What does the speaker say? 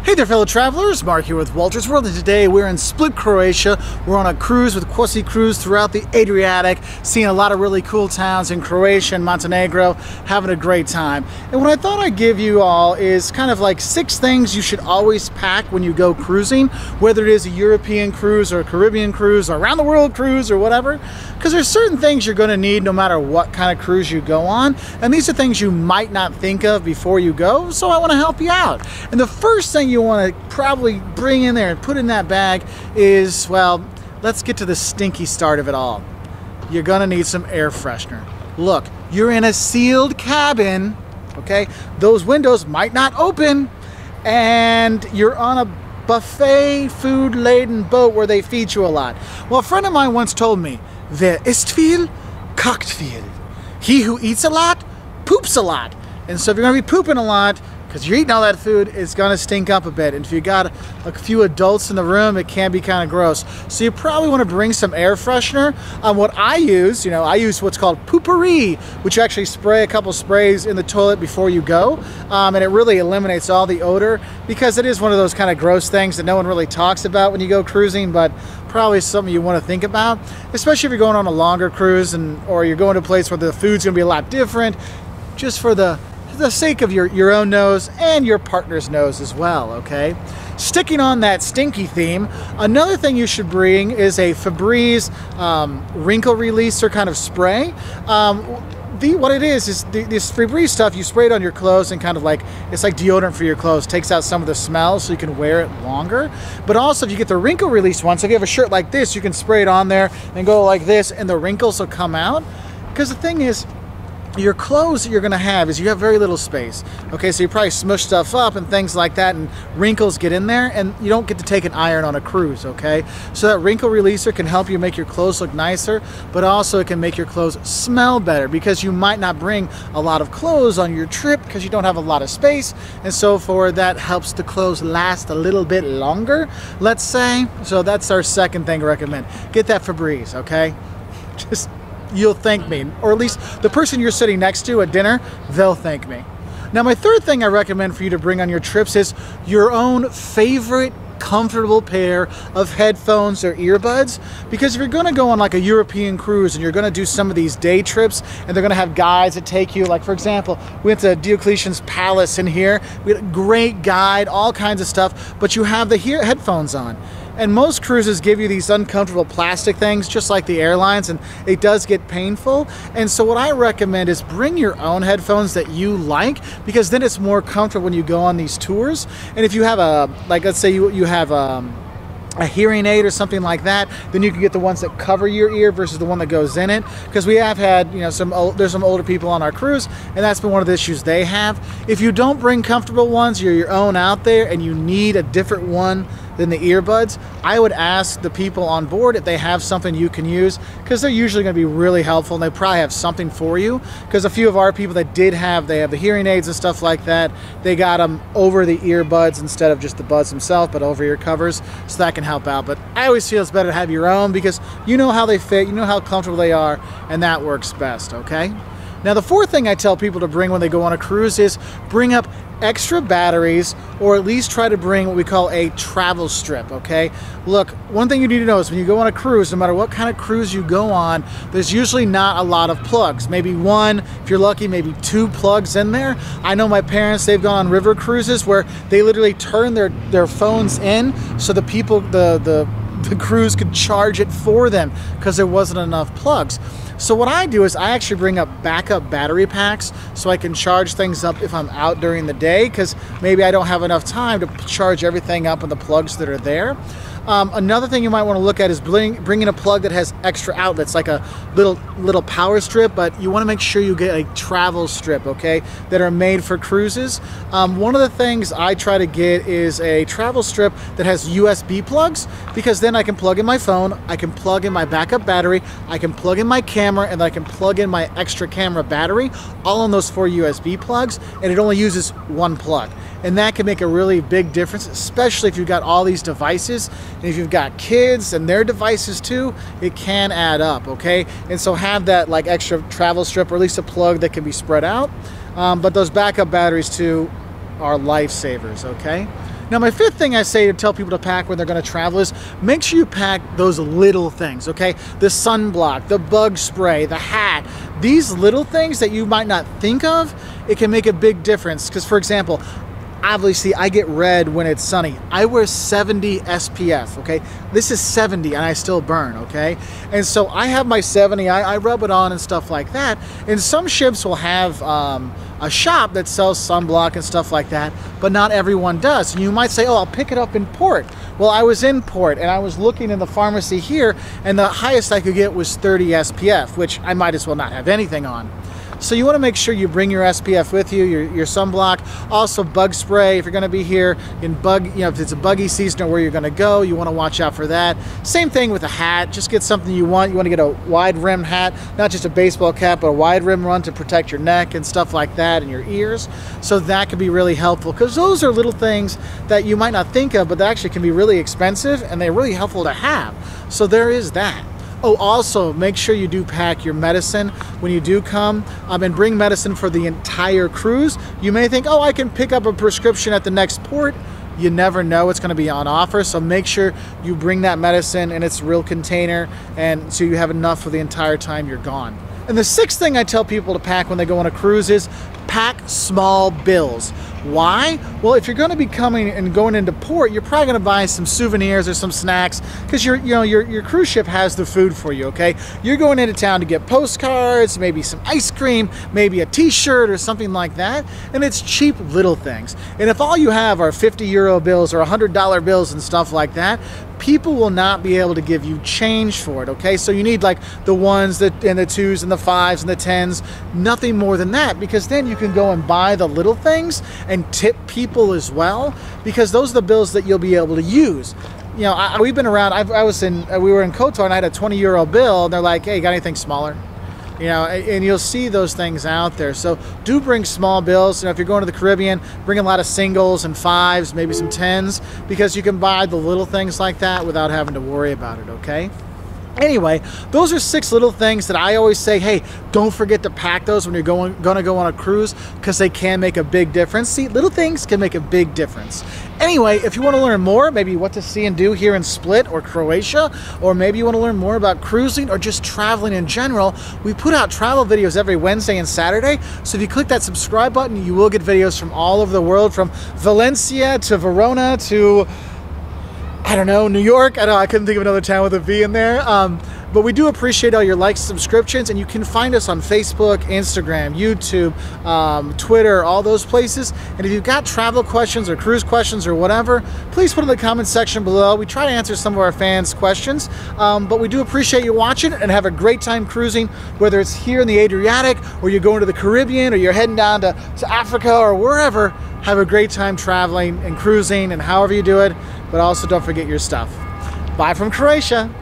Hey there, fellow travelers. Mark here with Wolters World, and today we're in Split, Croatia. We're on a cruise with Quasi Cruise throughout the Adriatic, seeing a lot of really cool towns in Croatia and Montenegro, having a great time. And what I thought I'd give you all is kind of like 6 things you should always pack when you go cruising, whether it is a European cruise or a Caribbean cruise or around the world cruise or whatever, because there's certain things you're going to need no matter what kind of cruise you go on, and these are things you might not think of before you go, so I want to help you out. And the first thing you want to probably bring in there and put in that bag is, well, let's get to the stinky start of it all. You're gonna need some air freshener. Look, you're in a sealed cabin, okay? Those windows might not open, and you're on a buffet food-laden boat where they feed you a lot. Well, a friend of mine once told me, "Wer isst viel, kackt viel." He who eats a lot, poops a lot. And so if you're gonna be pooping a lot, because you're eating all that food, it's gonna stink up a bit. And if you got a few adults in the room, it can be kind of gross. So you probably want to bring some air freshener. What I use, I use what's called Febreze, which you actually spray a couple sprays in the toilet before you go. And it really eliminates all the odor, because it is one of those kind of gross things that no one really talks about when you go cruising, but probably something you want to think about, especially if you're going on a longer cruise or you're going to a place where the food's gonna be a lot different, just for the sake of your own nose and your partner's nose as well, okay? Sticking on that stinky theme, another thing you should bring is a Febreze wrinkle releaser kind of spray. What it is this Febreze stuff, you spray it on your clothes and kind of like, it's like deodorant for your clothes, takes out some of the smell so you can wear it longer. But also if you get the wrinkle release one, so if you have a shirt like this, you can spray it on there and go like this and the wrinkles will come out. Because the thing is, your clothes that you're going to have is you have very little space, okay? So you probably smush stuff up and things like that, and wrinkles get in there, and you don't get to take an iron on a cruise, okay? So that wrinkle releaser can help you make your clothes look nicer, but also it can make your clothes smell better, because you might not bring a lot of clothes on your trip because you don't have a lot of space, and so forth. That helps the clothes last a little bit longer, let's say. So that's our second thing to recommend. Get that Febreze, okay? You'll thank me, or at least the person you're sitting next to at dinner, they'll thank me. Now, my third thing I recommend for you to bring on your trips is your own favorite comfortable pair of headphones or earbuds, because if you're going to go on like a European cruise and you're going to do some of these day trips and they're going to have guides that take you, like for example, we went to Diocletian's Palace in here, we had a great guide, all kinds of stuff, but you have the headphones on. And most cruises give you these uncomfortable plastic things, just like the airlines, and it does get painful. And so what I recommend is bring your own headphones that you like, because then it's more comfortable when you go on these tours. And if you have let's say you have a hearing aid or something like that, then you can get the ones that cover your ear versus the one that goes in it, because we have had there's some older people on our cruise, and that's been one of the issues they have. If you don't bring comfortable ones, you're your own out there, and you need a different one than the earbuds, I would ask the people on board if they have something you can use, because they're usually going to be really helpful, and they probably have something for you. Because a few of our people that they have the hearing aids and stuff like that, they got them over the earbuds instead of just the buds themselves, but over ear covers, so that can help out. But I always feel it's better to have your own, because you know how they fit, you know how comfortable they are, and that works best, okay? Now, the fourth thing I tell people to bring when they go on a cruise is bring up extra batteries, or at least try to bring what we call a travel strip, okay? Look, one thing you need to know is when you go on a cruise, no matter what kind of cruise you go on, there's usually not a lot of plugs. Maybe one, if you're lucky, maybe 2 plugs in there. I know my parents, they've gone on river cruises where they literally turn their phones in so the people, the cruise could charge it for them because there wasn't enough plugs. So what I do is I actually bring up backup battery packs so I can charge things up if I'm out during the day, because maybe I don't have enough time to charge everything up with the plugs that are there. Another thing you might want to look at is bringing a plug that has extra outlets, like a little power strip, but you want to make sure you get a travel strip, okay, that are made for cruises. One of the things I try to get is a travel strip that has USB plugs, because then I can plug in my phone, I can plug in my backup battery, I can plug in my camera, and I can plug in my extra camera battery, all on those 4 USB plugs, and it only uses 1 plug. And that can make a really big difference, especially if you've got all these devices. And if you've got kids and their devices too, it can add up, okay? And so have that like extra travel strip, or at least a plug that can be spread out. But those backup batteries too, are lifesavers, okay? Now my fifth thing I say to tell people to pack when they're gonna travel is make sure you pack those little things, okay? The sunblock, the bug spray, the hat, these little things that you might not think of, it can make a big difference. Because for example, obviously I get red when it's sunny. I wear 70 SPF, okay? This is 70 and I still burn, okay? And so I have my 70, I rub it on and stuff like that. And some ships will have a shop that sells sunblock and stuff like that, but not everyone does. And you might say, oh, I'll pick it up in port. Well, I was in port and I was looking in the pharmacy here and the highest I could get was 30 SPF, which I might as well not have anything on. So you want to make sure you bring your SPF with you, your sunblock, also bug spray if you're going to be here in if it's a buggy season or where you're going to go, you want to watch out for that. Same thing with a hat, just get something you want. You want to get a wide rim hat, not just a baseball cap, but a wide rim one to protect your neck and stuff like that and your ears. So that can be really helpful because those are little things that you might not think of, but that actually can be really expensive and they're really helpful to have. So there is that. Oh, also make sure you do pack your medicine when you do come and bring medicine for the entire cruise. You may think, oh, I can pick up a prescription at the next port. You never know what's going to be on offer, so make sure you bring that medicine in its real container and so you have enough for the entire time you're gone. And the sixth thing I tell people to pack when they go on a cruise is pack small bills. Why? Well, if you're going to be coming and going into port, you're probably going to buy some souvenirs or some snacks because your cruise ship has the food for you, okay? You're going into town to get postcards, maybe some ice cream, maybe a t-shirt or something like that, and it's cheap little things. And if all you have are 50 euro bills or $100 bills and stuff like that, people will not be able to give you change for it, okay? So you need like the ones and the twos and the fives and the tens, nothing more than that, because then you can go and buy the little things and tip people as well, because those are the bills that you'll be able to use. You know, we've been around, we were in Kotor and I had a 20 euro bill and they're like, hey, you got anything smaller? You know, and you'll see those things out there. So do bring small bills. You know, if you're going to the Caribbean, bring a lot of singles and fives, maybe some tens, because you can buy the little things like that without having to worry about it, okay? Anyway, those are 6 little things that I always say, hey, don't forget to pack those when you're going to go on a cruise, because they can make a big difference. See, little things can make a big difference. Anyway, if you want to learn more, maybe what to see and do here in Split or Croatia, or maybe you want to learn more about cruising or just traveling in general, we put out travel videos every Wednesday and Saturday. So if you click that subscribe button, you will get videos from all over the world, from Valencia to Verona to, I don't know, New York. I couldn't think of another town with a V in there. But we do appreciate all your likes and subscriptions, and you can find us on Facebook, Instagram, YouTube, Twitter, all those places. And if you've got travel questions or cruise questions or whatever, please put in the comments section below. We try to answer some of our fans' questions, but we do appreciate you watching, and have a great time cruising, whether it's here in the Adriatic or you're going to the Caribbean or you're heading down to Africa or wherever. Have a great time traveling and cruising and however you do it, but also don't forget your stuff. Bye from Croatia.